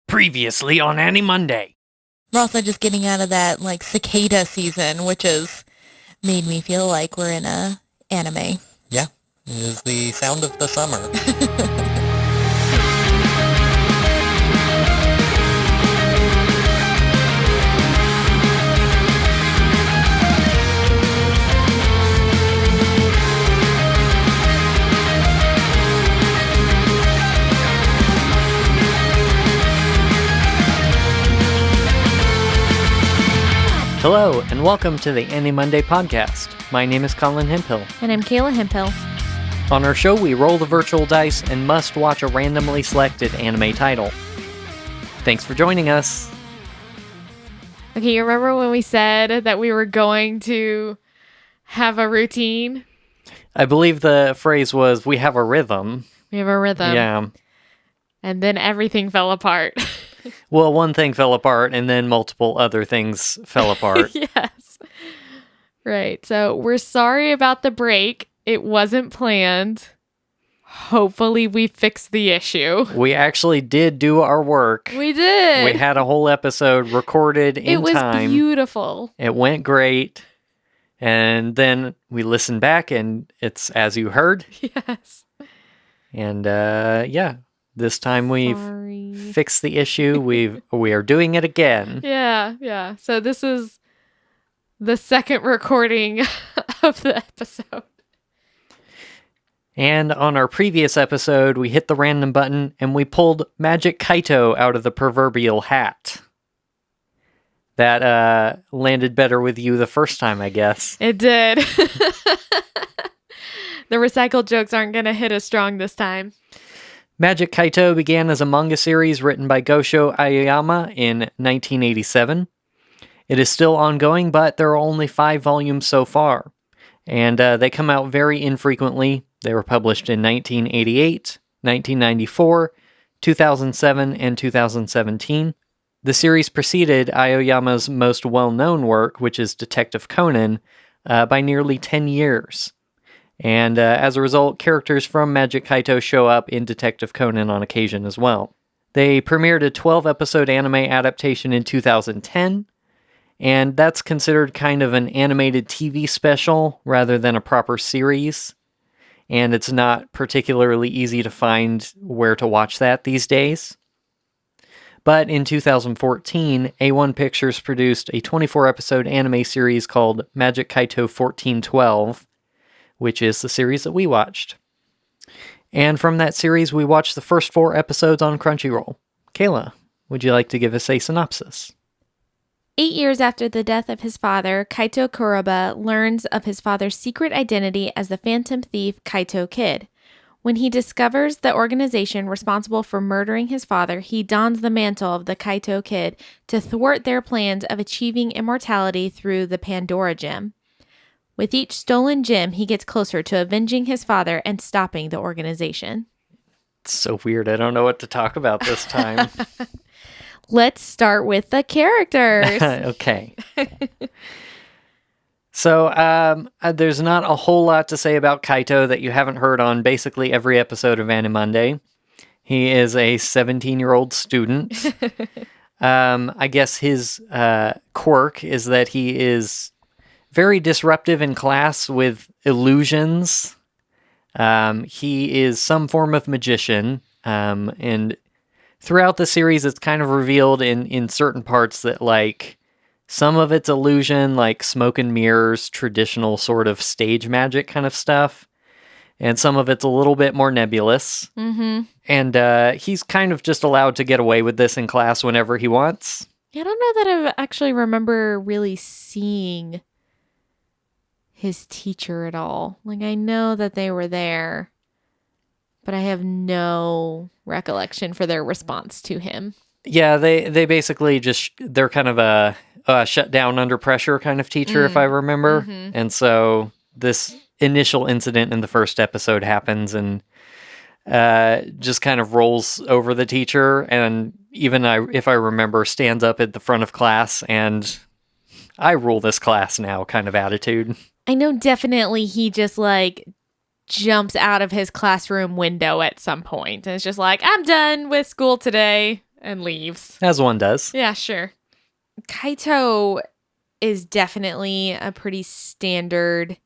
Previously on AniMonday. We're also just getting out of that, cicada season, which has made me feel like we're in a anime. Yeah, it is the sound of the summer. Hello, and welcome to the AniMonday podcast. My name is Colin Hemphill. And I'm Kayla Hemphill. On our show, we roll the virtual dice and must watch a randomly selected anime title. Thanks for joining us. Okay, you remember when we said that we were going to have a routine? I believe the phrase was, we have a rhythm. We have a rhythm. Yeah. And then everything fell apart. Well, one thing fell apart, and then multiple other things fell apart. Yes. Right. So we're sorry about the break. It wasn't planned. Hopefully we fixed the issue. We actually did do our work. We did. We had a whole episode recorded in time. It was beautiful. It went great. And then we listened back, and it's as you heard. Yes. And yeah, this time we've Sorry. fixed the issue. We are doing it again. Yeah. So this is the second recording of the episode. And on our previous episode, we hit the random button and we pulled Magic Kaito out of the proverbial hat. That landed better with you the first time, I guess. It did. The recycled jokes aren't going to hit as strong this time. Magic Kaito began as a manga series written by Gosho Aoyama in 1987. It is still ongoing, but there are only 5 volumes so far. And they come out very infrequently. They were published in 1988, 1994, 2007, and 2017. The series preceded Aoyama's most well-known work, which is Detective Conan, by nearly 10 years. And as a result, characters from Magic Kaito show up in Detective Conan on occasion as well. They premiered a 12-episode anime adaptation in 2010, and that's considered kind of an animated TV special rather than a proper series. And it's not particularly easy to find where to watch that these days. But in 2014, A1 Pictures produced a 24-episode anime series called Magic Kaito 1412, which is the series that we watched. And from that series, we watched the first 4 episodes on Crunchyroll. Kayla, would you like to give us a synopsis? 8 years after the death of his father, Kaito Kuroba learns of his father's secret identity as the Phantom Thief Kaito Kid. When he discovers the organization responsible for murdering his father, he dons the mantle of the Kaito Kid to thwart their plans of achieving immortality through the Pandora Gem. With each stolen gem, he gets closer to avenging his father and stopping the organization. It's so weird. I don't know what to talk about this time. Let's start with the characters. Okay. So, there's not a whole lot to say about Kaito that you haven't heard on basically every episode of AniMonday. He is a 17-year-old student. I guess his quirk is that he is very disruptive in class with illusions. He is some form of magician. And throughout the series, it's kind of revealed in certain parts that, some of it's illusion, like smoke and mirrors, traditional sort of stage magic kind of stuff. And some of it's a little bit more nebulous. Mm-hmm. And he's kind of just allowed to get away with this in class whenever he wants. I don't know that I actually remember really seeing his teacher at all. I know that they were there, but I have no recollection for their response to him. Yeah, they basically they're kind of a shut down under pressure kind of teacher, if I remember. Mm-hmm. And so this initial incident in the first episode happens and just kind of rolls over the teacher. And even if I remember, stands up at the front of class and I rule this class now kind of attitude. I know definitely he just jumps out of his classroom window at some point and it's just I'm done with school today. And leaves. As one does. Yeah, sure. Kaito is definitely a pretty standard,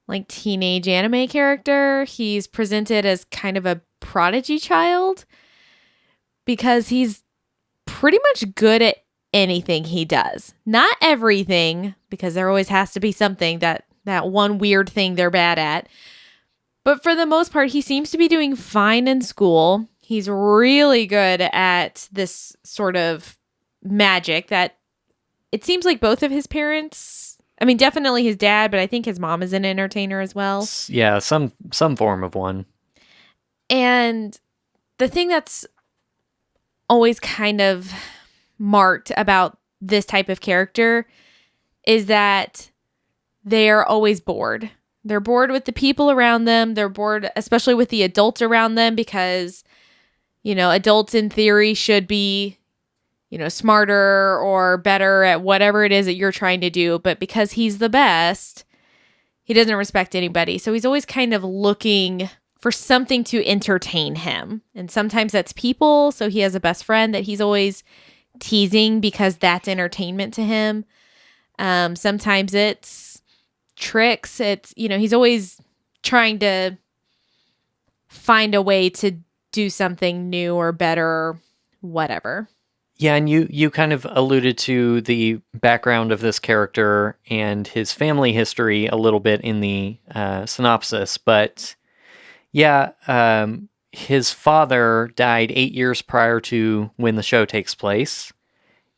like, teenage anime character. He's presented as kind of a prodigy child because he's pretty much good at anything he does. Not everything, because there always has to be something that one weird thing they're bad at. But for the most part, he seems to be doing fine in school. He's really good at this sort of magic that it seems like both of his parents, I mean, definitely his dad, but I think his mom is an entertainer as well. Yeah, some form of one. And the thing that's always kind of marked about this type of character is that they are always bored. They're bored with the people around them. They're bored, especially with the adults around them, because, adults in theory should be, smarter or better at whatever it is that you're trying to do. But because he's the best, he doesn't respect anybody. So he's always kind of looking for something to entertain him. And sometimes that's people. So he has a best friend that he's always teasing because that's entertainment to him. Sometimes it's tricks. It's, he's always trying to find a way to do something new or better or whatever. Yeah, and you kind of alluded to the background of this character and his family history a little bit in the synopsis, but yeah, his father died 8 years prior to when the show takes place,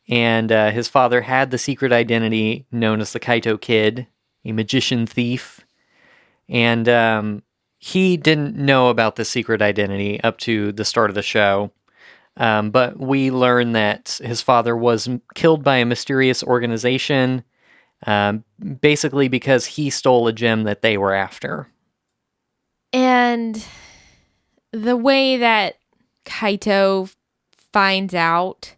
and his father had the secret identity known as the Kaito Kid, a magician thief, and he didn't know about the secret identity up to the start of the show. But we learn that his father was killed by a mysterious organization, basically because he stole a gem that they were after. And the way that Kaito finds out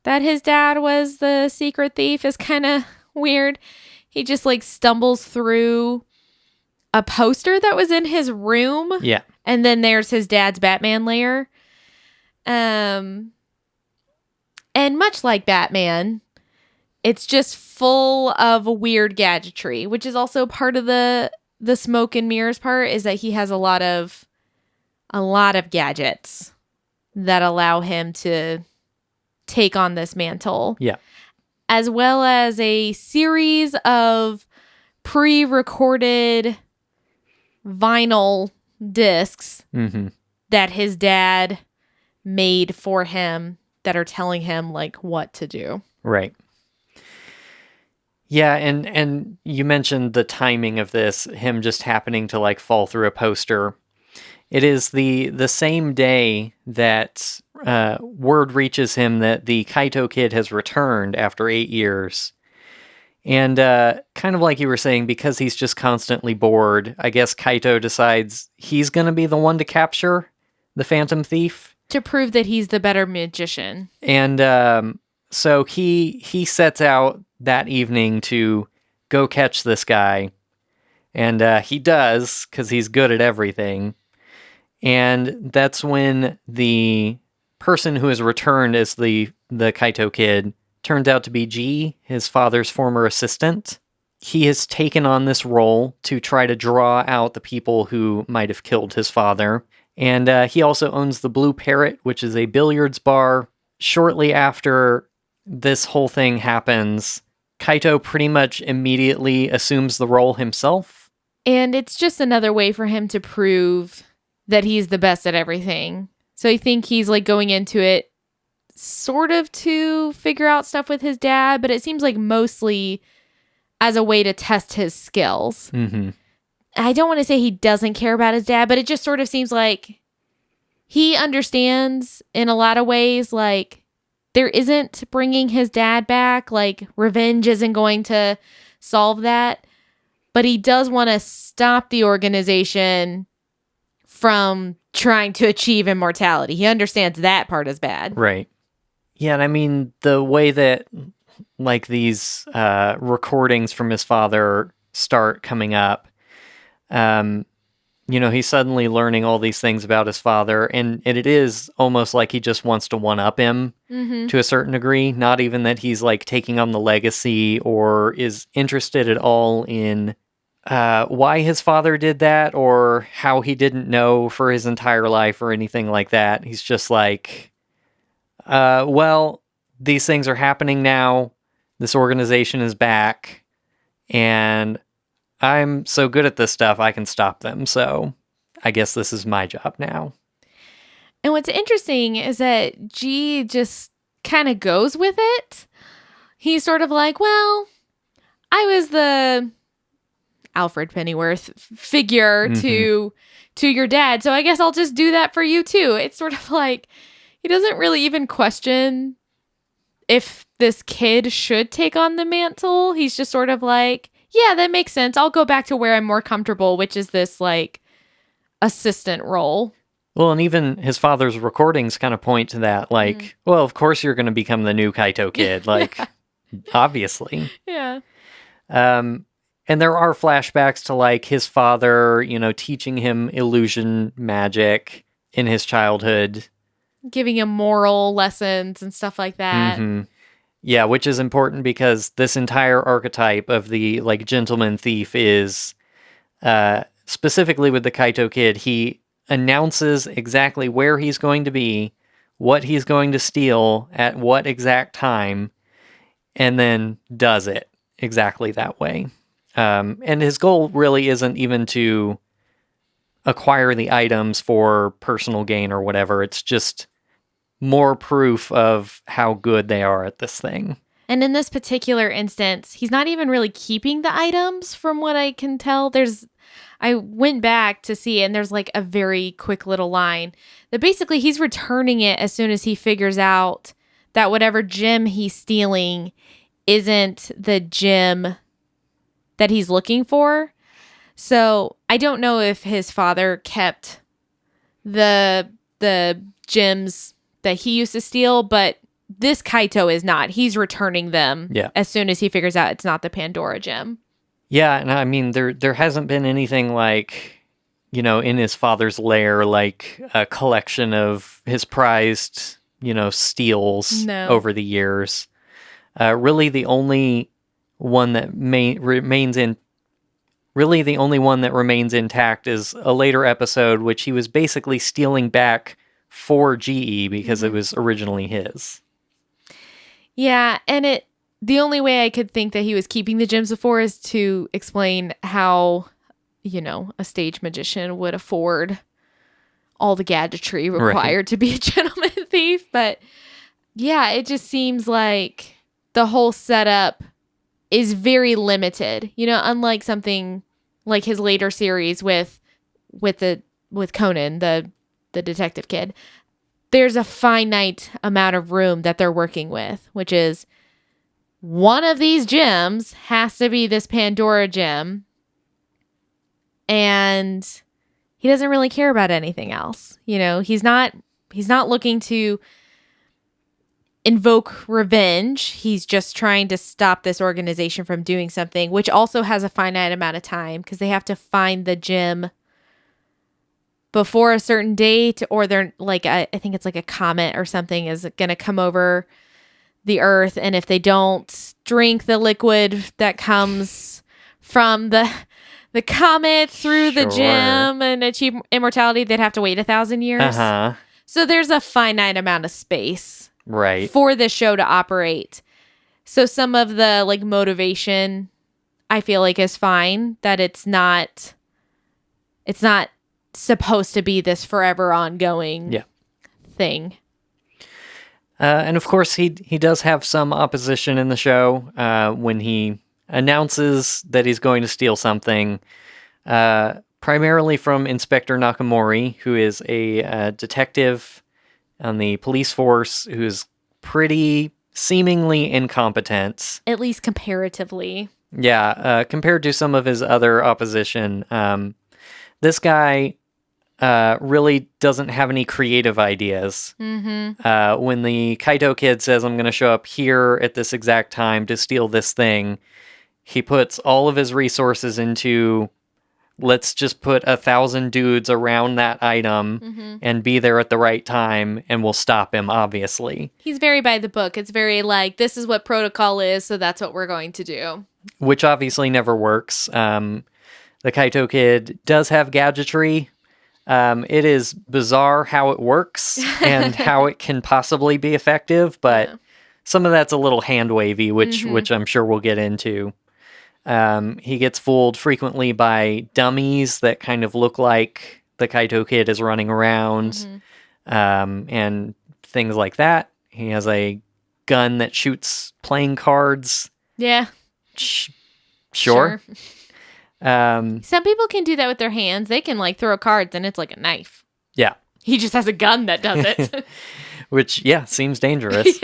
that his dad was the secret thief is kind of weird. He just stumbles through a poster that was in his room. Yeah. And then there's his dad's Batman lair. And much like Batman, it's just full of weird gadgetry, which is also part of the smoke and mirrors part, is that he has a lot of gadgets that allow him to take on this mantle. Yeah. As well as a series of pre-recorded vinyl discs that his dad made for him that are telling him what to do. Right. Yeah, and you mentioned the timing of this, him just happening to fall through a poster. It is the same day that word reaches him that the Kaito Kid has returned after 8 years. And kind of like you were saying, because he's just constantly bored, I guess Kaito decides he's going to be the one to capture the Phantom Thief. To prove that he's the better magician. And so he sets out that evening to go catch this guy. And he does, because he's good at everything. And that's when the person who has returned as the Kaito Kid turns out to be G, his father's former assistant. He has taken on this role to try to draw out the people who might have killed his father. And he also owns the Blue Parrot, which is a billiards bar. Shortly after this whole thing happens, Kaito pretty much immediately assumes the role himself. And it's just another way for him to prove that he's the best at everything. So I think he's going into it sort of to figure out stuff with his dad, but it seems like mostly as a way to test his skills. Mm-hmm. I don't want to say he doesn't care about his dad, but it just sort of seems like he understands in a lot of ways, there isn't bringing his dad back. Revenge isn't going to solve that. But he does want to stop the organization from trying to achieve immortality. He understands that part is bad. Right. Yeah, and I mean, the way that, these recordings from his father start coming up, he's suddenly learning all these things about his father, and it is almost like he just wants to one-up him to a certain degree. Not even that he's like taking on the legacy or is interested at all in why his father did that or how he didn't know for his entire life or anything like that. He's just like, well, these things are happening now. This organization is back, and I'm so good at this stuff, I can stop them. So I guess this is my job now. And what's interesting is that G just kind of goes with it. He's sort of like, well, I was the Alfred Pennyworth figure to your dad, so I guess I'll just do that for you too. It's sort of like he doesn't really even question if this kid should take on the mantle. He's just sort of like, yeah, that makes sense. I'll go back to where I'm more comfortable, which is this like assistant role. Well, and even his father's recordings kind of point to that. Like, well, of course you're going to become the new Kaito Kid. Like, obviously. Yeah. And there are flashbacks to like his father, teaching him illusion magic in his childhood. Giving him moral lessons and stuff like that. Yeah, which is important because this entire archetype of the like gentleman thief is specifically with the Kaito Kid. He announces exactly where he's going to be, what he's going to steal at what exact time, and then does it exactly that way. And his goal really isn't even to acquire the items for personal gain or whatever. It's just more proof of how good they are at this thing. And in this particular instance, he's not even really keeping the items from what I can tell. I went back to see, and there's like a very quick little line that basically he's returning it as soon as he figures out that whatever gem he's stealing isn't the gem that he's looking for. So I don't know if his father kept the gems that he used to steal, but this Kaito is not. He's returning them as soon as he figures out it's not the Pandora Gem. Yeah, and I mean, there hasn't been anything like, in his father's lair, like a collection of his prized, steals over the years. Really, the only one that remains intact is a later episode, which he was basically stealing back for GE because it was originally his. Yeah, and the only way I could think that he was keeping the gems before is to explain how, a stage magician would afford all the gadgetry required to be a gentleman thief. But yeah, it just seems like the whole setup is very limited. Unlike something like his later series with Conan, the detective kid, there's a finite amount of room that they're working with, which is one of these gems has to be this Pandora Gem, and he doesn't really care about anything else. He's not looking to invoke revenge. He's just trying to stop this organization from doing something, which also has a finite amount of time because they have to find the gem before a certain date, or they're like, I think it's like a comet or something is going to come over the earth. And if they don't drink the liquid that comes from the comet through the gem and achieve immortality, they'd have to wait 1,000 years. So there's a finite amount of space for this show to operate. So some of the like motivation I feel like is fine, that it's not supposed to be this forever ongoing thing. And of course, he does have some opposition in the show when he announces that he's going to steal something, primarily from Inspector Nakamori, who is a detective on the police force who's pretty seemingly incompetent. At least comparatively. Yeah, compared to some of his other opposition. This guy really doesn't have any creative ideas. When the Kaito Kid says, I'm going to show up here at this exact time to steal this thing, he puts all of his resources into let's just put 1,000 dudes around that item and be there at the right time, and we'll stop him, obviously. He's very by the book. It's very like, this is what protocol is, so that's what we're going to do. Which obviously never works. The Kaito Kid does have gadgetry. It is bizarre how it works and how it can possibly be effective, but some of that's a little hand-wavy, which I'm sure we'll get into. He gets fooled frequently by dummies that kind of look like the Kaito Kid is running around, and things like that. He has a gun that shoots playing cards. Yeah. Sure. Some people can do that with their hands. They can like throw cards and it's like a knife. Yeah. He just has a gun that does it. Which, seems dangerous.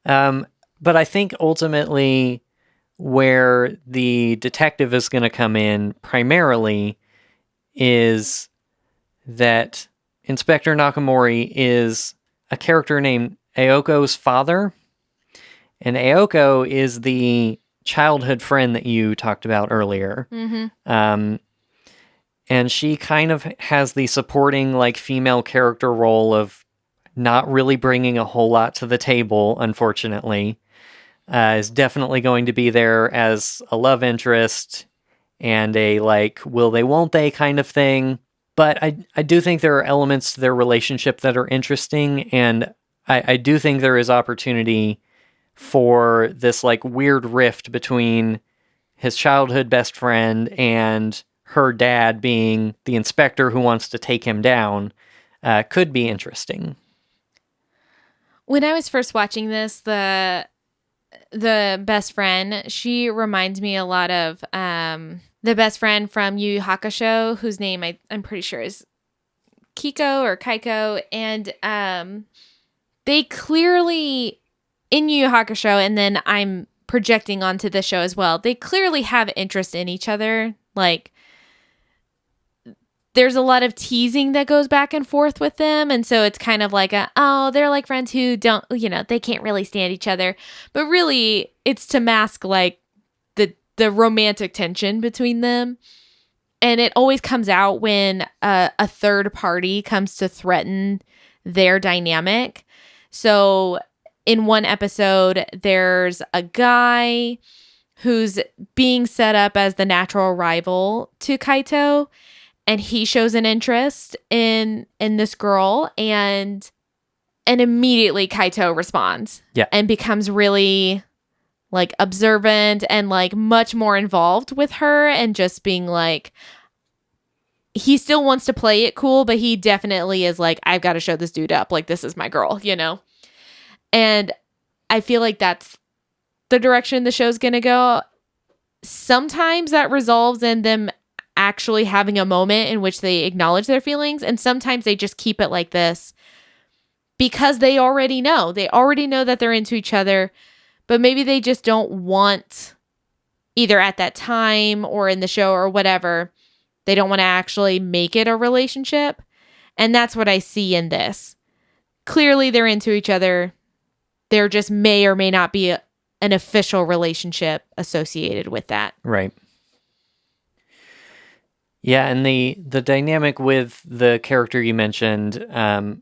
But I think ultimately where the detective is going to come in primarily is that Inspector Nakamori is a character named Aoko's father. And Aoko is the childhood friend that you talked about earlier. And she kind of has the supporting, like, female character role of not really bringing a whole lot to the table, unfortunately. Is definitely going to be there as a love interest and a, like, will they, won't they kind of thing. But I do think there are elements to their relationship that are interesting, and I do think there is opportunity for this, like, weird rift between his childhood best friend and her dad being the inspector who wants to take him down. Could be interesting. When I was first watching this, the best friend, she reminds me a lot of the best friend from Yu Yu Hakusho, whose name I'm pretty sure is Kiko or Kaiko, and they clearly, in Yu Yu Hakusho, and then I'm projecting onto the show as well, they clearly have interest in each other. Like, there's a lot of teasing that goes back and forth with them. And so it's kind of like, they're like friends who don't, they can't really stand each other. But really, it's to mask like the romantic tension between them. And it always comes out when a third party comes to threaten their dynamic. So in one episode, there's a guy who's being set up as the natural rival to Kaito. And he shows an interest in this girl, and immediately Kaito responds. Yeah. And becomes really, like, observant and, like, much more involved with her, and just being like, he still wants to play it cool, but he definitely is like, I've got to show this dude up. Like, this is my girl, And I feel like that's the direction the show's going to go. Sometimes that resolves in them actually having a moment in which they acknowledge their feelings, and sometimes they just keep it like this because they already know that they're into each other, but maybe they just don't want, either at that time or in the show or whatever, they don't want to actually make it a relationship. And that's what I see in this. Clearly they're into each other. There just may or may not be an official relationship associated with that. Right. Yeah, and the dynamic with the character you mentioned,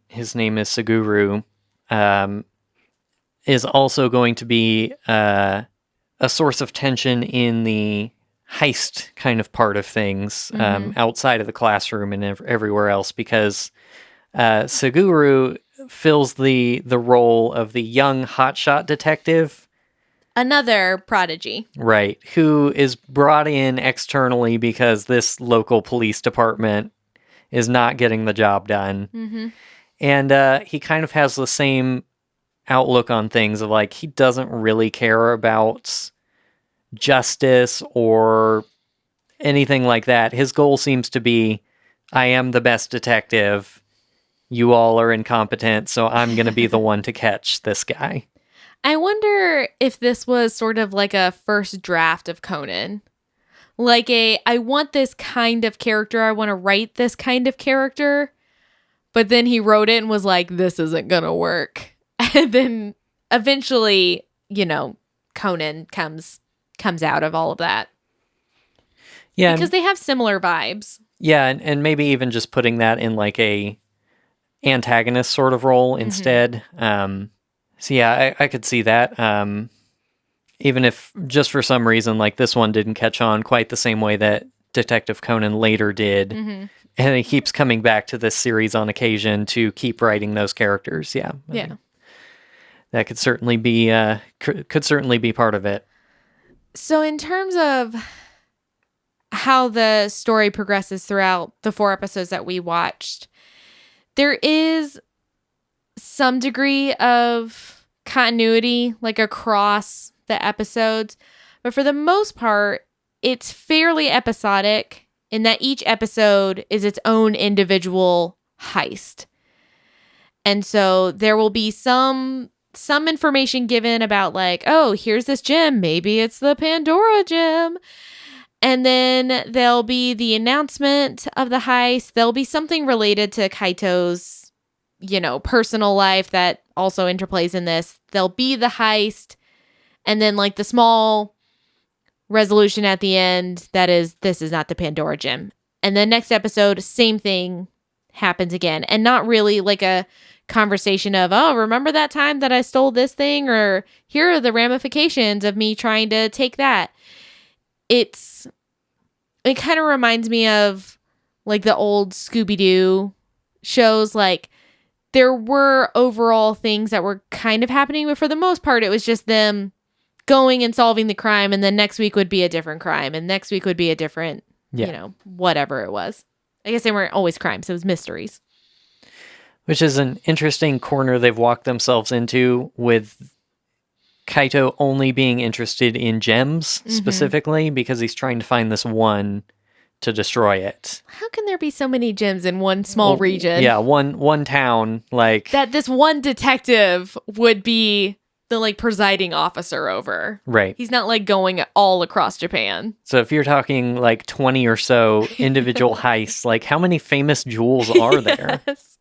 his name is Suguru, is also going to be a source of tension in the heist kind of part of things, outside of the classroom and everywhere else, because Suguru fills the role of the young hotshot detective. Another prodigy. Right. Who is brought in externally because this local police department is not getting the job done. Mm-hmm. And he kind of has the same outlook on things of, like, he doesn't really care about justice or anything like that. His goal seems to be, I am the best detective. You all are incompetent, so I'm going to be the one to catch this guy. I wonder if this was sort of like a first draft of Conan. Like I want this kind of character. I want to write this kind of character. But then he wrote it and was like, this isn't going to work. And then eventually, Conan comes out of all of that. Yeah, Because they have similar vibes. yeah, and maybe even just putting that in like a antagonist sort of role instead. So yeah, I could see that. Even if just for some reason, like this one didn't catch on quite the same way that Detective Conan later did. And he keeps coming back to this series on occasion to keep writing those characters. Yeah. I Yeah. mean, that could certainly be could certainly be part of it. So in terms of how the story progresses throughout the 4 episodes that we watched, there is some degree of continuity, like across the episodes. But for the most part, it's fairly episodic in that each episode is its own individual heist. And so there will be some information given about like, oh, here's this gem. Maybe it's the Pandora Gem. And then there'll be the announcement of the heist. There'll be something related to Kaito's, personal life that also interplays in this. There'll be the heist. And then like the small resolution at the end that is, this is not the Pandora Gem. And then next episode, same thing happens again. And not really like a conversation of, oh, remember that time that I stole this thing? Or here are the ramifications of me trying to take that. It kind of reminds me of like the old Scooby-Doo shows. Like there were overall things that were kind of happening, but for the most part, it was just them going and solving the crime. And then next week would be a different crime. And next week would be a different, whatever it was. I guess they weren't always crimes. It was mysteries. Which is an interesting corner they've walked themselves into with Kaito only being interested in gems specifically because he's trying to find this one to destroy it. How can there be so many gems in one small region? Yeah, one town, like that this one detective would be the like presiding officer over. Right. He's not like going all across Japan. So if you're talking like 20 or so individual heists, like how many famous jewels are there? Yes.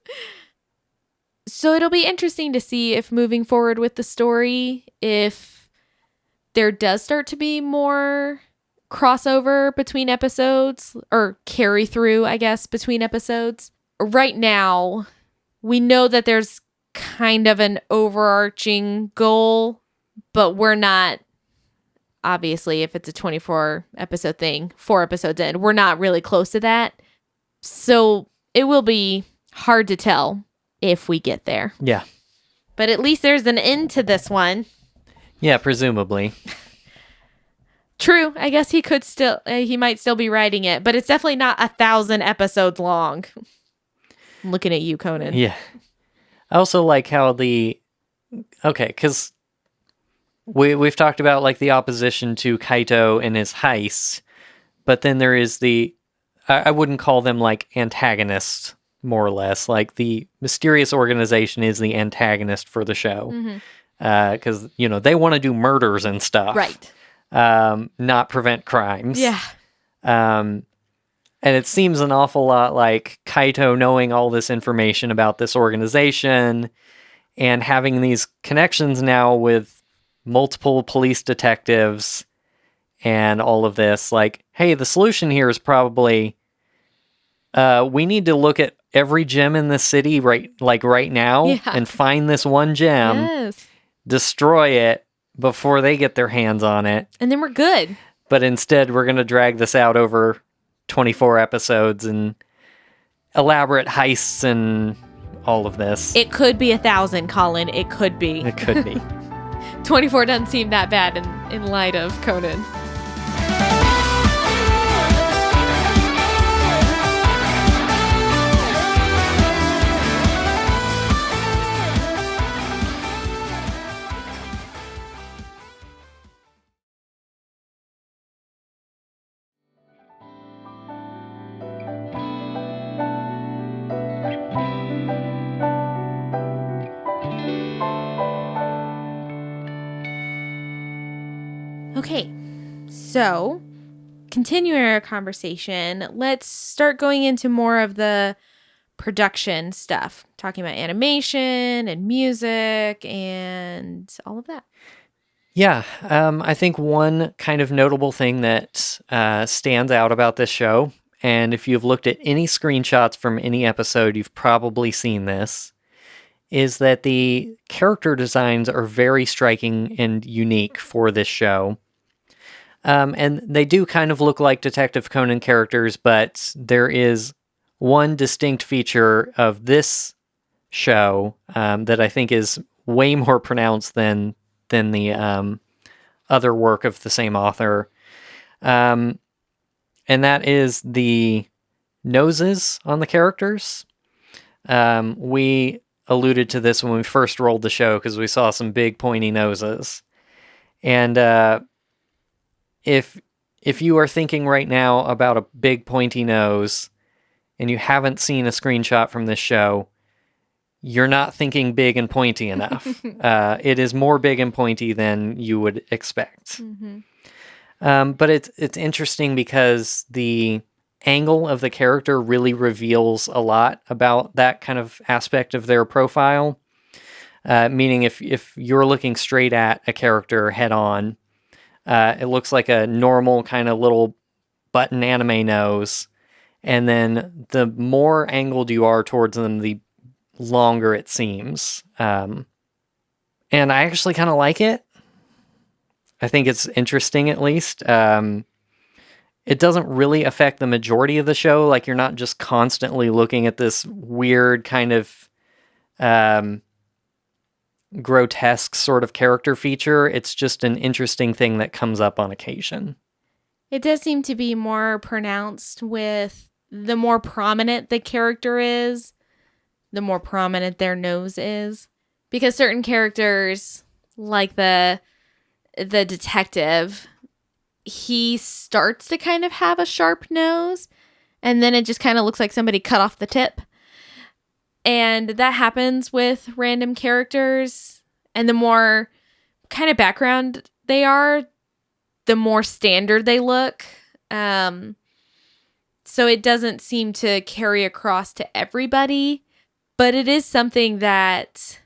So it'll be interesting to see if moving forward with the story, if there does start to be more crossover between episodes or carry through, I guess, between episodes. Right now, we know that there's kind of an overarching goal, but we're not, obviously, if it's a 24 episode thing, 4 episodes in, we're not really close to that. So it will be hard to tell if we get there. Yeah. But at least there's an end to this one. Yeah, presumably. True. I guess he might still be writing it, but it's definitely not 1,000 episodes long. I'm looking at you, Conan. Yeah. I also like how because we've talked about like the opposition to Kaito and his heists, but then there is I wouldn't call them like antagonists, more or less. Like the mysterious organization is the antagonist for the show. Because, they want to do murders and stuff. Right. Not prevent crimes. Yeah. And it seems an awful lot like Kaito knowing all this information about this organization and having these connections now with multiple police detectives and all of this. Like, hey, the solution here is probably we need to look at every gem in the city right now and find this one gem, yes, destroy it before they get their hands on it. And then we're good. But instead, we're going to drag this out over 24 episodes and elaborate heists and all of this. It could be 1,000, Colin. It could be. It could be. 24 doesn't seem that bad in light of Conan. Okay, so continuing our conversation, let's start going into more of the production stuff, talking about animation and music and all of that. Yeah, I think one kind of notable thing that stands out about this show, and if you've looked at any screenshots from any episode, you've probably seen this, is that the character designs are very striking and unique for this show. And they do kind of look like Detective Conan characters, but there is one distinct feature of this show that I think is way more pronounced than the other work of the same author, and that is the noses on the characters. We alluded to this when we first rolled the show because we saw some big pointy noses, and if you are thinking right now about a big pointy nose and you haven't seen a screenshot from this show, you're not thinking big and pointy enough. It is more big and pointy than you would expect. But it's interesting because the angle of the character really reveals a lot about that kind of aspect of their profile. Meaning if you're looking straight at a character head on, it looks like a normal kind of little button anime nose. And then the more angled you are towards them, the longer it seems. And I actually kind of like it. I think it's interesting, at least. It doesn't really affect the majority of the show. Like, you're not just constantly looking at this weird kind of grotesque sort of character feature. It's just an interesting thing that comes up on occasion. It does seem to be more pronounced with the more prominent the character is, the more prominent their nose is. Because certain characters, like the detective, he starts to kind of have a sharp nose, and then it just kind of looks like somebody cut off the tip. And that happens with random characters, and the more kind of background they are, the more standard they look. So it doesn't seem to carry across to everybody, but it is something that,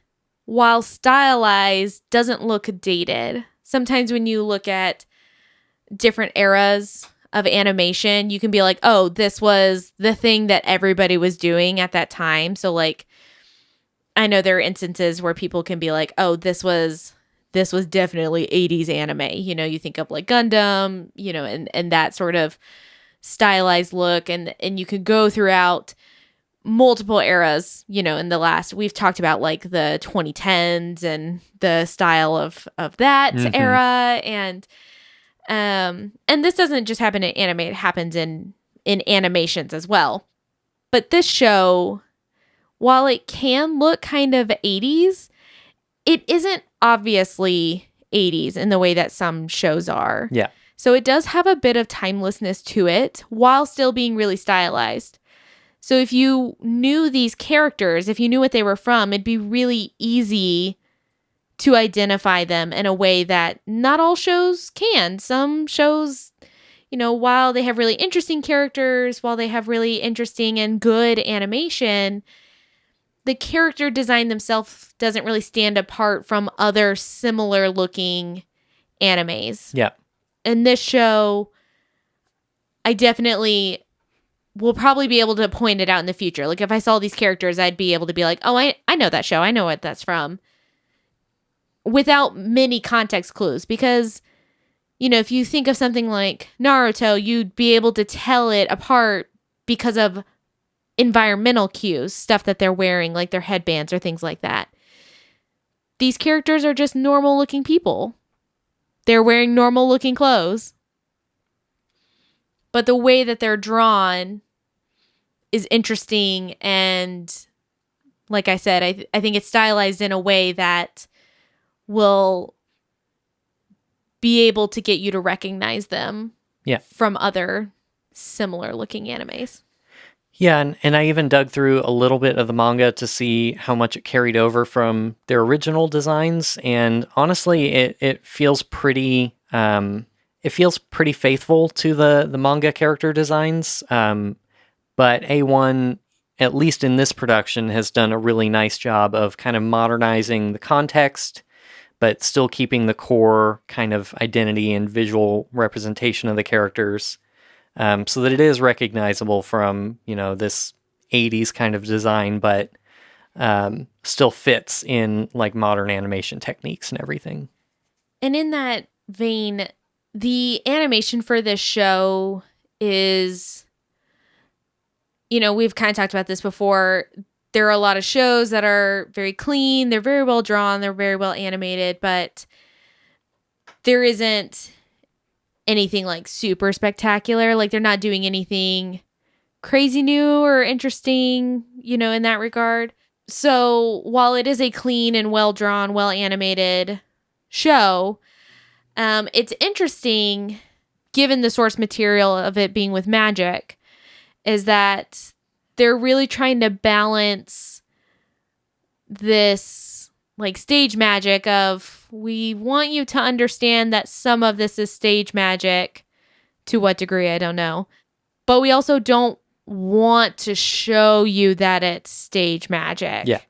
while stylized, doesn't look dated. Sometimes when you look at different eras of animation, you can be like, oh, this was the thing that everybody was doing at that time. So, like, I know there are instances where people can be like, oh, this was definitely 80s anime. You know, you think of like Gundam, you know, and that sort of stylized look. And you could go throughout multiple eras, you know, in the last, we've talked about like the 2010s and the style of that era. And this doesn't just happen in anime, it happens in animations as well. But this show, while it can look kind of 80s, it isn't obviously 80s in the way that some shows are. Yeah. So it does have a bit of timelessness to it while still being really stylized. So if you knew these characters, if you knew what they were from, it'd be really easy to identify them in a way that not all shows can. Some shows, you know, while they have really interesting characters, while they have really interesting and good animation, the character design themselves doesn't really stand apart from other similar looking animes. Yeah. In this show, I definitely will probably be able to point it out in the future. Like, if I saw these characters, I'd be able to be like, oh, I know that show. I know what that's from. Without many context clues. Because, you know, if you think of something like Naruto, you'd be able to tell it apart because of environmental cues, stuff that they're wearing, like their headbands or things like that. These characters are just normal looking people. They're wearing normal looking clothes. But the way that they're drawn is interesting, and like I said, I think it's stylized in a way that will be able to get you to recognize them from other similar looking animes. Yeah, and I even dug through a little bit of the manga to see how much it carried over from their original designs, and honestly, it feels pretty faithful to the manga character designs. But A1, at least in this production, has done a really nice job of kind of modernizing the context, but still keeping the core kind of identity and visual representation of the characters, so that it is recognizable from, this 80s kind of design, but still fits in like modern animation techniques and everything. And in that vein, the animation for this show is, we've kind of talked about this before. There are a lot of shows that are very clean, they're very well drawn, they're very well animated, but there isn't anything like super spectacular. Like they're not doing anything crazy new or interesting, in that regard. So while it is a clean and well drawn, well animated show, it's interesting, given the source material of it being with magic, is that they're really trying to balance this like stage magic of, we want you to understand that some of this is stage magic. To what degree, I don't know. But we also don't want to show you that it's stage magic. Yeah.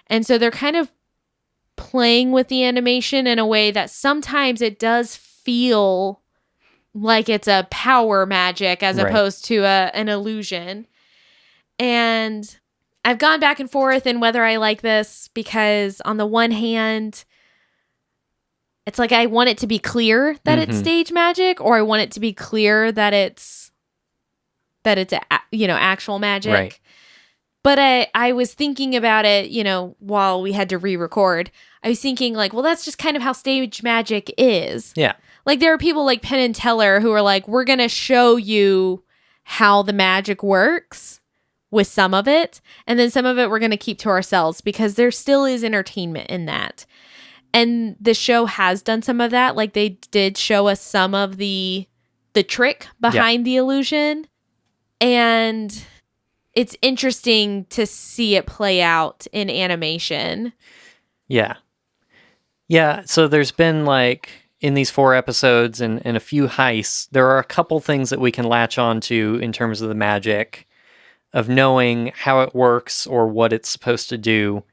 And so they're kind of playing with the animation in a way that sometimes it does feel like it's a power magic as opposed to an illusion. And I've gone back and forth in whether I like this, because on the one hand, it's like I want it to be clear that it's stage magic, or I want it to be clear that it's actual magic. Right. But I was thinking about it, while we had to re-record. I was thinking like, well, that's just kind of how stage magic is. Yeah. Like there are people like Penn and Teller who are like, we're going to show you how the magic works with some of it. And then some of it we're going to keep to ourselves, because there still is entertainment in that. And the show has done some of that. Like they did show us some of the trick behind the illusion. And it's interesting to see it play out in animation. Yeah. Yeah, so there's been like, in these 4 episodes and a few heists, there are a couple things that we can latch on to in terms of the magic, of knowing how it works or what it's supposed to do.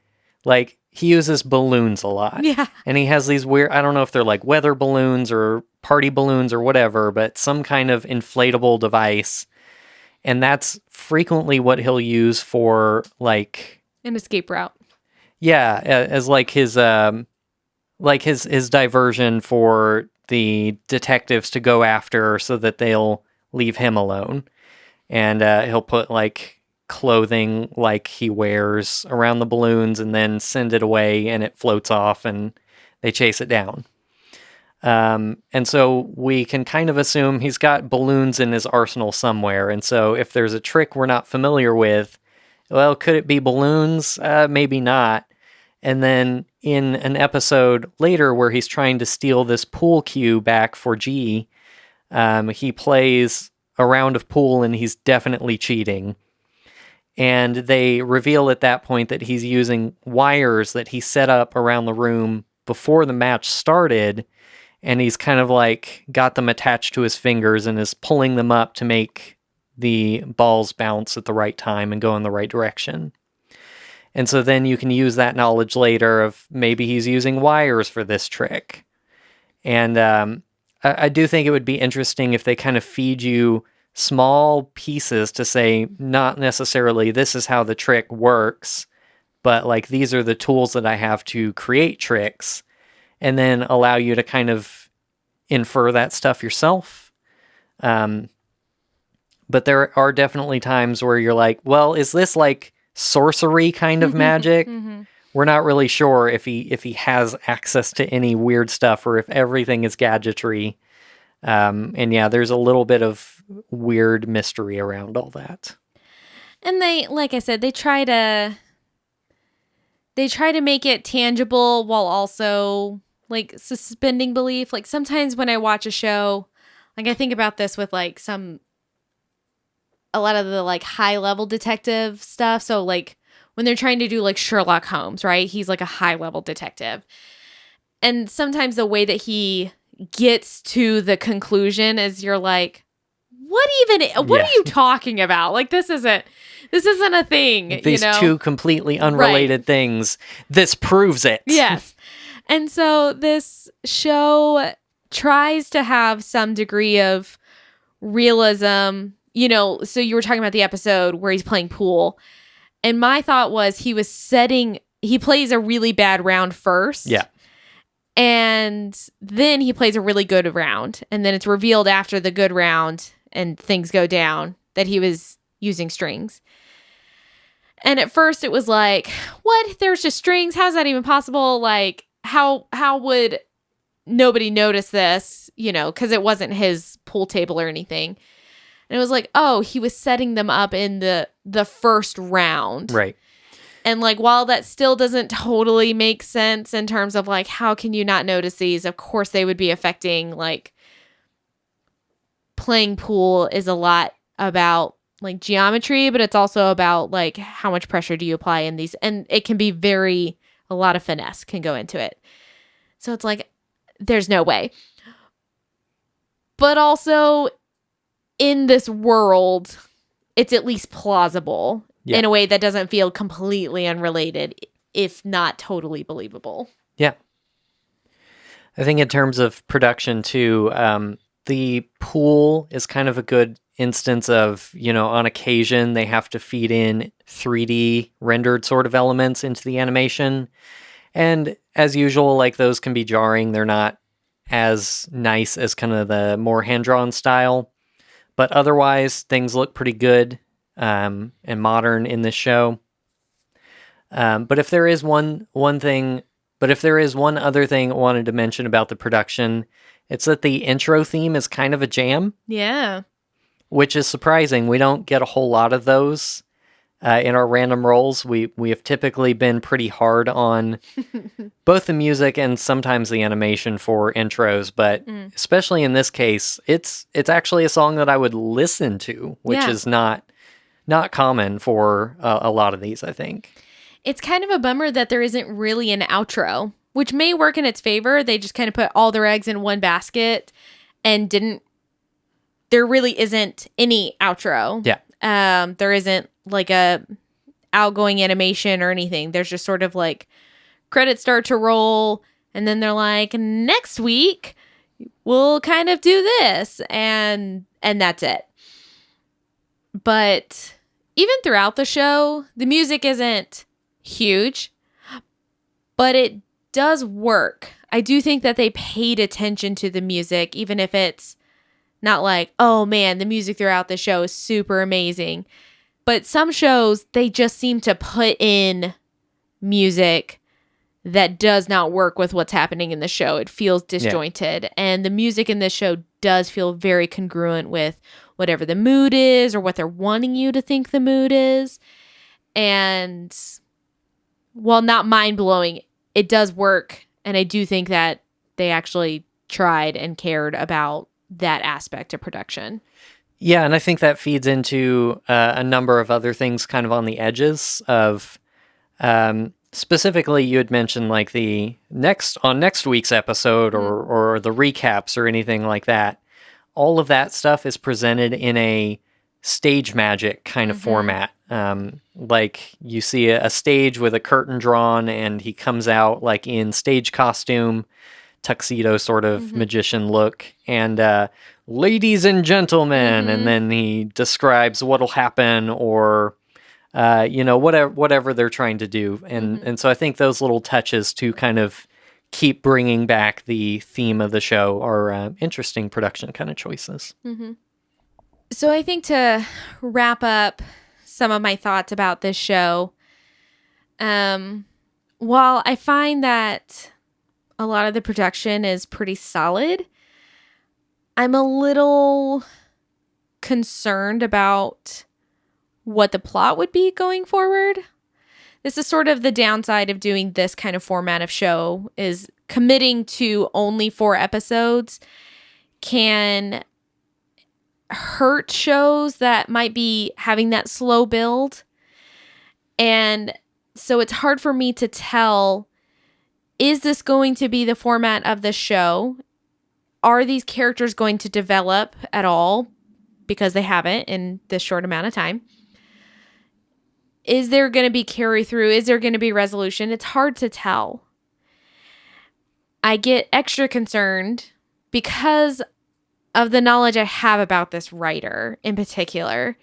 Like, he uses balloons a lot. Yeah. And he has these weird, I don't know if they're like weather balloons or party balloons or whatever, but some kind of inflatable device. And that's frequently what he'll use for like An escape route. Yeah, as like his diversion for the detectives to go after, so that they'll leave him alone. And he'll put like clothing like he wears around the balloons and then send it away, and it floats off and they chase it down. And so we can kind of assume he's got balloons in his arsenal somewhere. And so if there's a trick we're not familiar with, well, could it be balloons? Maybe not. And then in an episode later where he's trying to steal this pool cue back for G, he plays a round of pool and he's definitely cheating. And they reveal at that point that he's using wires that he set up around the room before the match started. And he's kind of like got them attached to his fingers and is pulling them up to make the balls bounce at the right time and go in the right direction. And so then you can use that knowledge later of maybe he's using wires for this trick. And I do think it would be interesting if they kind of feed you small pieces to say, not necessarily this is how the trick works, but like these are the tools that I have to create tricks, and then allow you to kind of infer that stuff yourself. But there are definitely times where you're like, well, is this like sorcery kind of magic? We're not really sure if he has access to any weird stuff or if everything is gadgetry. And yeah, there's a little bit of weird mystery around all that. And they, like I said, they try to make it tangible while also like suspending belief. Like sometimes when I watch a show, like I think about this with like a lot of the like high level detective stuff. So like when they're trying to do like Sherlock Holmes, right? He's like a high level detective. And sometimes the way that he gets to the conclusion is you're like, what are you talking about? Like this isn't a thing. These two completely unrelated things. This proves it. Yes. And so this show tries to have some degree of realism. You know, so you were talking about the episode where he's playing pool. And my thought was he plays a really bad round first. Yeah. And then he plays a really good round. And then it's revealed after the good round and things go down that he was using strings. And at first it was like, what? There's just strings? How's that even possible? Like, how would nobody notice this? You know, because it wasn't his pool table or anything. And it was like, oh, he was setting them up in the first round. Right. And like, while that still doesn't totally make sense in terms of like, how can you not notice these? Of course, they would be affecting, like, playing pool is a lot about like geometry, but it's also about like how much pressure do you apply in these? And it can be a lot of finesse can go into it. So it's like, there's no way. But also in this world, it's at least plausible in a way that doesn't feel completely unrelated, if not totally believable. Yeah. I think in terms of production too, the pool is kind of a good instance of, you know, on occasion they have to feed in 3D rendered sort of elements into the animation. And as usual, like, those can be jarring. They're not as nice as kind of the more hand-drawn style. But otherwise, things look pretty good and modern in this show. But if there is one other thing I wanted to mention about the production, it's that the intro theme is kind of a jam. Yeah. Which is surprising. We don't get a whole lot of those in our random rolls. We have typically been pretty hard on both the music and sometimes the animation for intros, but especially in this case, it's actually a song that I would listen to, which is not common for a lot of these, I think. It's kind of a bummer that there isn't really an outro, which may work in its favor. They just kind of put all their eggs in one basket and there really isn't any outro. Yeah. There isn't like a outgoing animation or anything. There's just sort of like credits start to roll and then they're like, next week we'll kind of do this and that's it. But even throughout the show, the music isn't huge, but it does work. I do think that they paid attention to the music, even if it's not like, oh man, the music throughout the show is super amazing. But some shows, they just seem to put in music that does not work with what's happening in the show. It feels disjointed. Yeah. And the music in this show does feel very congruent with whatever the mood is or what they're wanting you to think the mood is. And while not mind-blowing, it does work. And I do think that they actually tried and cared about that aspect of production. Yeah, and I think that feeds into a number of other things kind of on the edges of, specifically you had mentioned like the next week's episode or the recaps or anything like that. All of that stuff is presented in a stage magic kind of format. Like you see a stage with a curtain drawn and he comes out like in stage costume, tuxedo sort of magician look, and ladies and gentlemen, and then he describes what'll happen or whatever they're trying to do, and so I think those little touches to kind of keep bringing back the theme of the show are interesting production kind of choices. So I think to wrap up some of my thoughts about this show, while I find that a lot of the production is pretty solid, I'm a little concerned about what the plot would be going forward. This is sort of the downside of doing this kind of format of show, is committing to only 4 episodes can hurt shows that might be having that slow build. And so it's hard for me to tell, is this going to be the format of the show? Are these characters going to develop at all? Because they haven't in this short amount of time. Is there going to be carry through? Is there going to be resolution? It's hard to tell. I get extra concerned because of the knowledge I have about this writer in particular.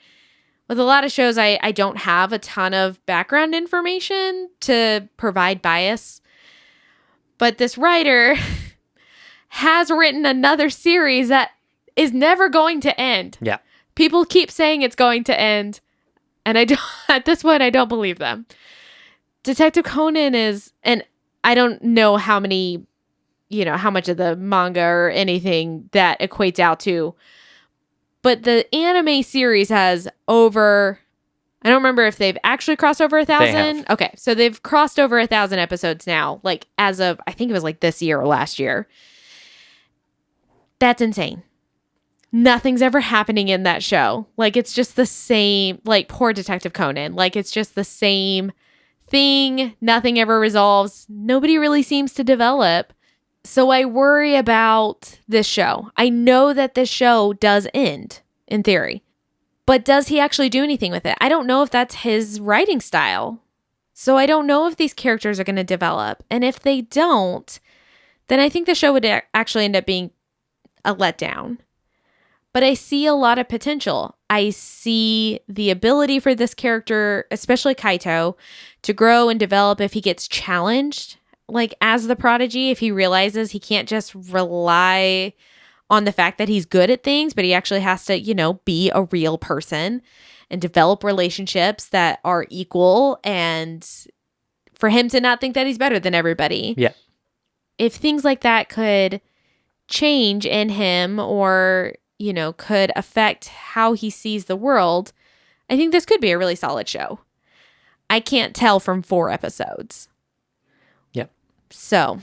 With a lot of shows, I don't have a ton of background information to provide bias. But this writer has written another series that is never going to end. Yeah. People keep saying it's going to end, and I don't, at this point, I don't believe them. Detective Conan is, and I don't know how many, how much of the manga or anything that equates out to, but the anime series has over, I don't remember if they've actually crossed over 1,000. Okay, so they've crossed over 1,000 episodes now, like as of, I think it was like this year or last year. That's insane. Nothing's ever happening in that show. Like, it's just the same, like, poor Detective Conan. Like, it's just the same thing. Nothing ever resolves. Nobody really seems to develop. So I worry about this show. I know that this show does end, in theory. But does he actually do anything with it? I don't know if that's his writing style. So I don't know if these characters are going to develop. And if they don't, then I think the show would actually end up being a letdown. But I see a lot of potential. I see the ability for this character, especially Kaito, to grow and develop if he gets challenged. Like, as the prodigy, if he realizes he can't just rely on the fact that he's good at things, but he actually has to, be a real person and develop relationships that are equal, and for him to not think that he's better than everybody. Yeah. If things like that could change in him or could affect how he sees the world, I think this could be a really solid show. I can't tell from 4 episodes. Yep. So.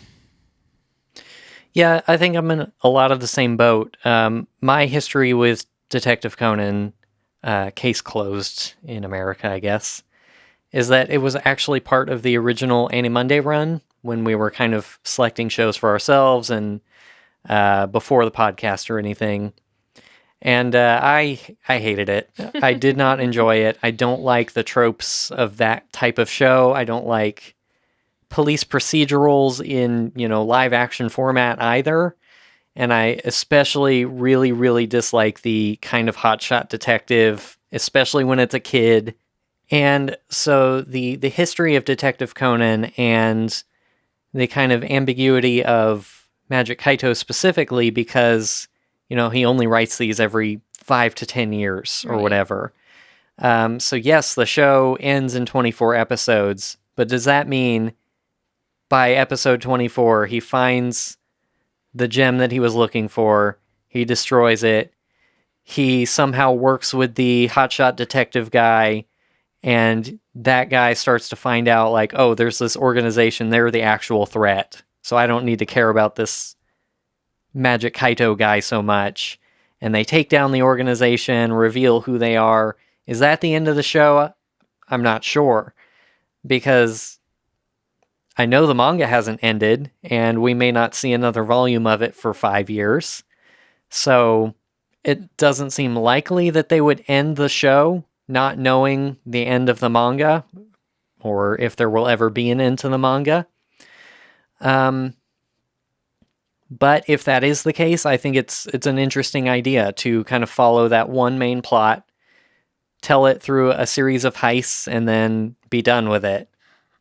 Yeah, I think I'm in a lot of the same boat. My history with Detective Conan, case closed in America, I guess, is that it was actually part of the original AniMonday run when we were kind of selecting shows for ourselves and before the podcast or anything. And I hated it. I did not enjoy it. I don't like the tropes of that type of show. I don't like police procedurals in, live action format either. And I especially really, really dislike the kind of hotshot detective, especially when it's a kid. And so the history of Detective Conan and the kind of ambiguity of Magic Kaito specifically, because he only writes these every 5 to 10 years or whatever. So yes, the show ends in 24 episodes, but does that mean by episode 24, he finds the gem that he was looking for, he destroys it, he somehow works with the hotshot detective guy, and that guy starts to find out, like, oh, there's this organization, they're the actual threat, so I don't need to care about this Magic Kaito guy so much, and they take down the organization, reveal who they are. Is that the end of the show? I'm not sure, because I know the manga hasn't ended, and we may not see another volume of it for 5 years, so it doesn't seem likely that they would end the show not knowing the end of the manga, or if there will ever be an end to the manga. But if that is the case, I think it's an interesting idea to kind of follow that one main plot, tell it through a series of heists, and then be done with it.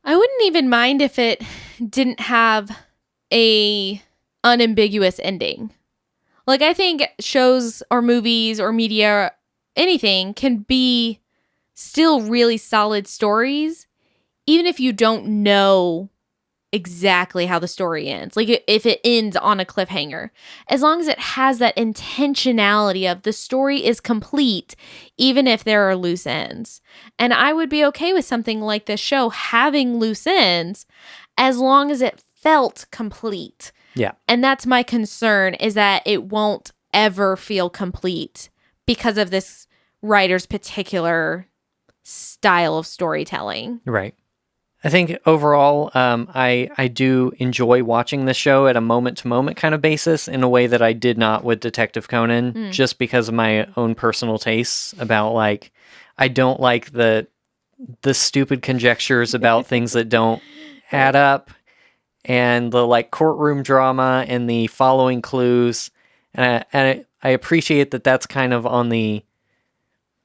I wouldn't even mind if it didn't have a unambiguous ending. Like, I think shows or movies or media, anything, can be still really solid stories, even if you don't know exactly how the story ends. Like, if it ends on a cliffhanger, as long as it has that intentionality of the story is complete, even if there are loose ends. And I would be okay with something like this show having loose ends as long as it felt complete. Yeah. And that's my concern, is that it won't ever feel complete because of this writer's particular style of storytelling. Right. I think overall, I do enjoy watching the show at a moment-to-moment kind of basis in a way that I did not with Detective Conan, just because of my own personal tastes about, like, I don't like the stupid conjectures about things that don't add up, and the like courtroom drama and the following clues. And I appreciate that that's kind of on the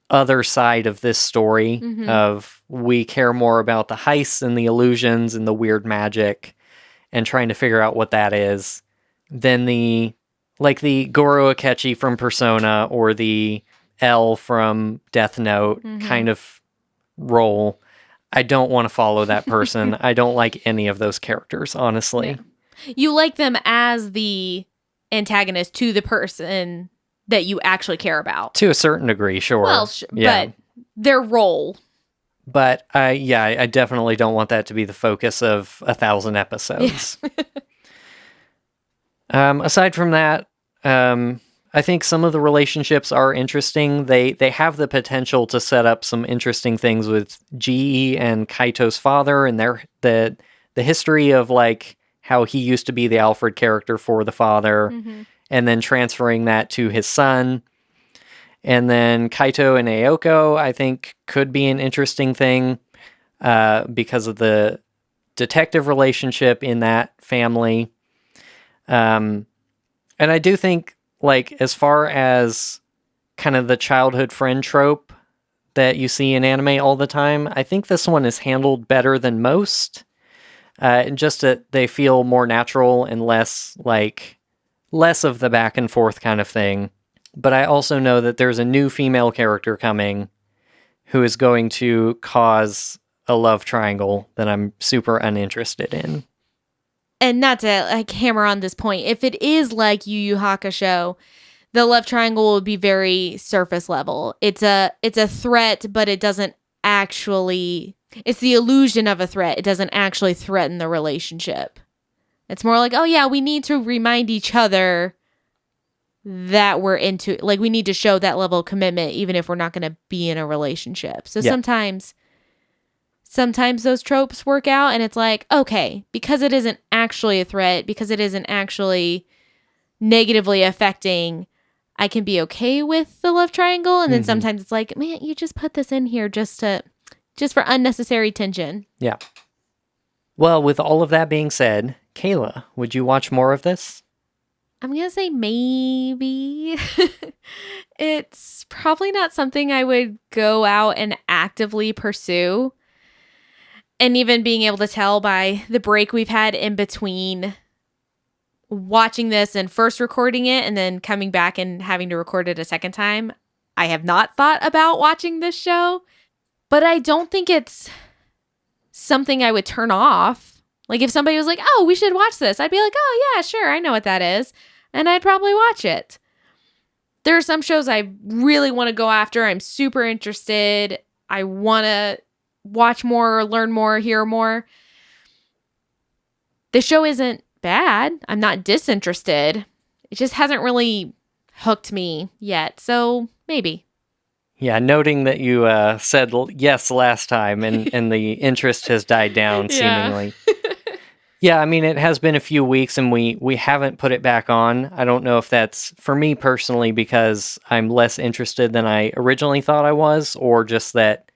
other side of this story of we care more about the heists and the illusions and the weird magic and trying to figure out what that is than the Goro Akechi from Persona or the L from Death Note kind of role. I don't want to follow that person. I don't like any of those characters, honestly. Yeah. You like them as the antagonist to the person that you actually care about. To a certain degree, sure. Well, but their role. But I definitely don't want that to be the focus of 1,000 episodes. Yeah. Aside from that, I think some of the relationships are interesting. They have the potential to set up some interesting things with GE and Kaito's father and the history of like how he used to be the Alfred character for the father, and then transferring that to his son. And then Kaito and Aoko, I think, could be an interesting thing because of the detective relationship in that family. And I do think, like, as far as kind of the childhood friend trope that you see in anime all the time, I think this one is handled better than most. Just that they feel more natural and less of the back and forth kind of thing. But I also know that there's a new female character coming who is going to cause a love triangle that I'm super uninterested in. And not to like hammer on this point, if it is like Yu Yu Hakusho, the love triangle will be very surface level. It's a threat, but it doesn't actually. It's the illusion of a threat. It doesn't actually threaten the relationship. It's more like, oh yeah, we need to remind each other that we're into, like, we need to show that level of commitment, even if we're not going to be in a relationship. So sometimes those tropes work out, and it's like, okay, because it isn't actually a threat, because it isn't actually negatively affecting, I can be okay with the love triangle. And then sometimes it's like, man, you just put this in here just for unnecessary tension. Yeah. Well, with all of that being said, Kayla, would you watch more of this? I'm going to say maybe. It's probably not something I would go out and actively pursue. And even being able to tell by the break we've had in between watching this and first recording it and then coming back and having to record it a second time, I have not thought about watching this show. But I don't think it's something I would turn off. Like if somebody was like, oh, we should watch this, I'd be like, oh yeah, sure, I know what that is. And I'd probably watch it. There are some shows I really want to go after. I'm super interested. I want to watch more, learn more, hear more. The show isn't bad. I'm not disinterested. It just hasn't really hooked me yet. So maybe. Yeah, noting that you said yes last time and the interest has died down seemingly. Yeah, I mean, it has been a few weeks and we haven't put it back on. I don't know if that's, for me personally, because I'm less interested than I originally thought I was, or just that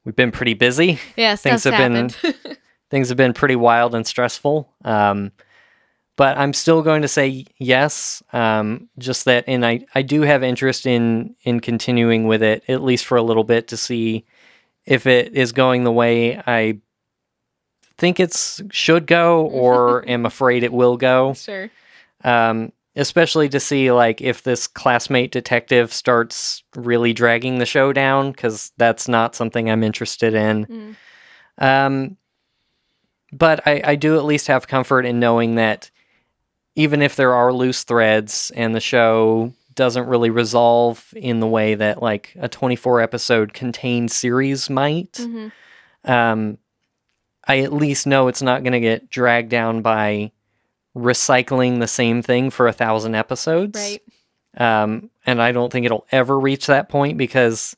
we've been pretty busy. Yeah, things have been pretty wild and stressful. But I'm still going to say yes, just that, and I do have interest in continuing with it, at least for a little bit, to see if it is going the way I think it should go, or am afraid it will go. Sure. Especially to see, like, if this classmate detective starts really dragging the show down, because that's not something I'm interested in. But I do at least have comfort in knowing that even if there are loose threads and the show doesn't really resolve in the way that, like, a 24-episode contained series might, I at least know it's not going to get dragged down by recycling the same thing for 1,000 episodes. Right. And I don't think it'll ever reach that point because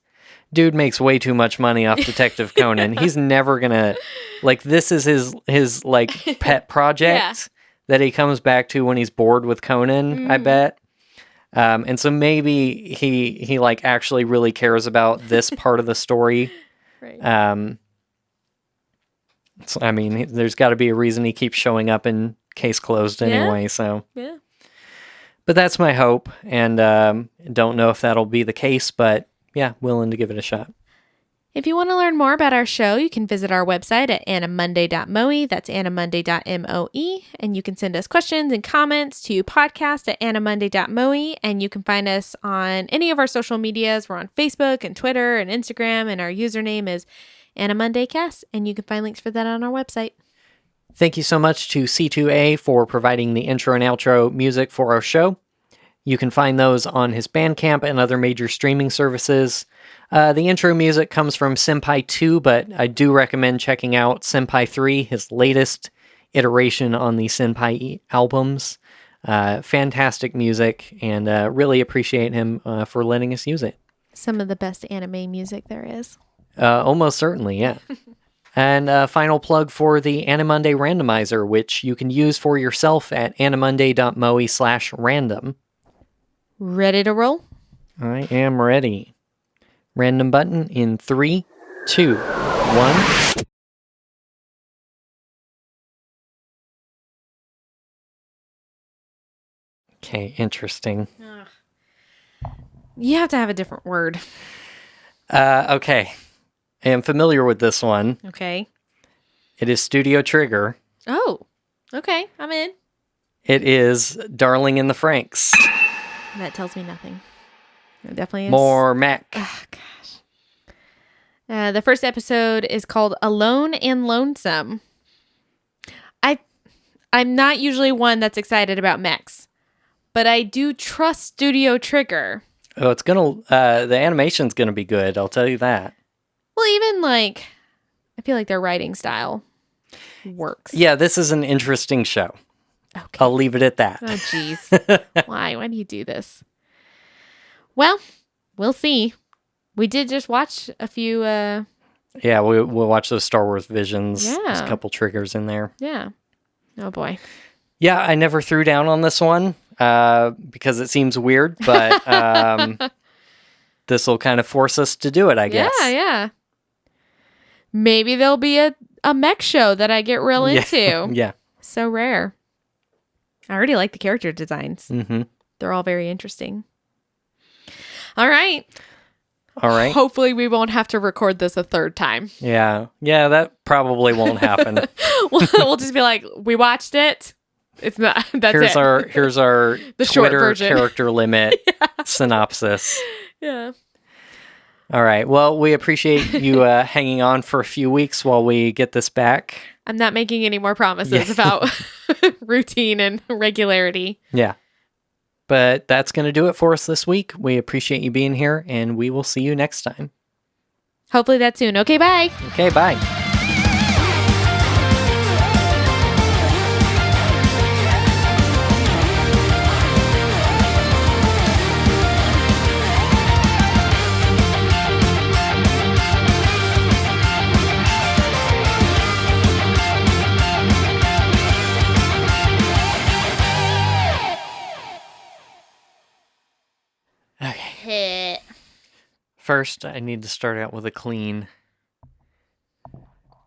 dude makes way too much money off Detective Conan. He's never going to, like, this is his like pet project that he comes back to when he's bored with Conan, I bet. And so maybe he like actually really cares about this part of the story. Right. So, I mean, there's got to be a reason he keeps showing up in Case Closed anyway, so. Yeah. But that's my hope, and don't know if that'll be the case, but yeah, willing to give it a shot. If you want to learn more about our show, you can visit our website at animonday.moe. That's animonday.moe. And you can send us questions and comments to podcast@animonday.moe. And you can find us on any of our social medias. We're on Facebook and Twitter and Instagram. And our username is AniMondayCast. And you can find links for that on our website. Thank you so much to C2A for providing the intro and outro music for our show. You can find those on his Bandcamp and other major streaming services. The intro music comes from Senpai 2, but I do recommend checking out Senpai 3, his latest iteration on the Senpai albums. Fantastic music, and really appreciate him for letting us use it. Some of the best anime music there is. Almost certainly, yeah. And a final plug for the AniMonday randomizer, which you can use for yourself at animonday.moe/random. Ready to roll? I am ready. Random button in 3, 2, 1. Okay, interesting. You have to have a different word. Okay. I am familiar with this one. Okay. It is Studio Trigger. Oh, okay. I'm in. It is Darling in the Franxx. That tells me nothing. It definitely is. More Mac. Oh, gosh. The first episode is called Alone and Lonesome. I'm not usually one that's excited about mechs, but I do trust Studio Trigger. Oh, it's gonna. The animation's gonna be good. I'll tell you that. Well, even like, I feel like their writing style works. Yeah, this is an interesting show. Okay. I'll leave it at that. Oh, jeez. Why? Why do you do this? Well, we'll see. We did just watch a few. Yeah, we'll watch those Star Wars Visions. Yeah. There's a couple triggers in there. Yeah. Oh boy. Yeah, I never threw down on this one because it seems weird, but this will kind of force us to do it, I guess. Yeah. Maybe there'll be a mech show that I get real into. Yeah. So rare. I already like the character designs. Mm-hmm. They're all very interesting. All right. All right. Hopefully we won't have to record this a third time. Yeah, that probably won't happen. We'll just be like, we watched it. It's not. That's here's it. Here's our The short Twitter version. character limit synopsis. Yeah. All right. Well, we appreciate you hanging on for a few weeks while we get this back. I'm not making any more promises about routine and regularity. Yeah. But that's going to do it for us this week. We appreciate you being here, and we will see you next time. Hopefully that's soon. Okay, bye. Okay, bye. Okay. First, I need to start out with a clean.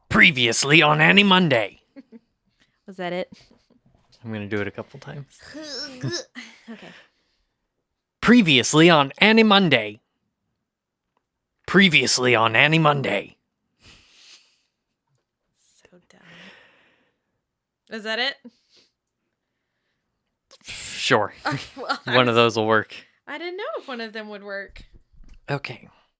Previously on AniMonday. Was that it? I'm going to do it a couple times. Okay. Previously on AniMonday. Previously on AniMonday. So dumb. Is that it? Sure. Well, One of those will work. I didn't know if one of them would work. Okay.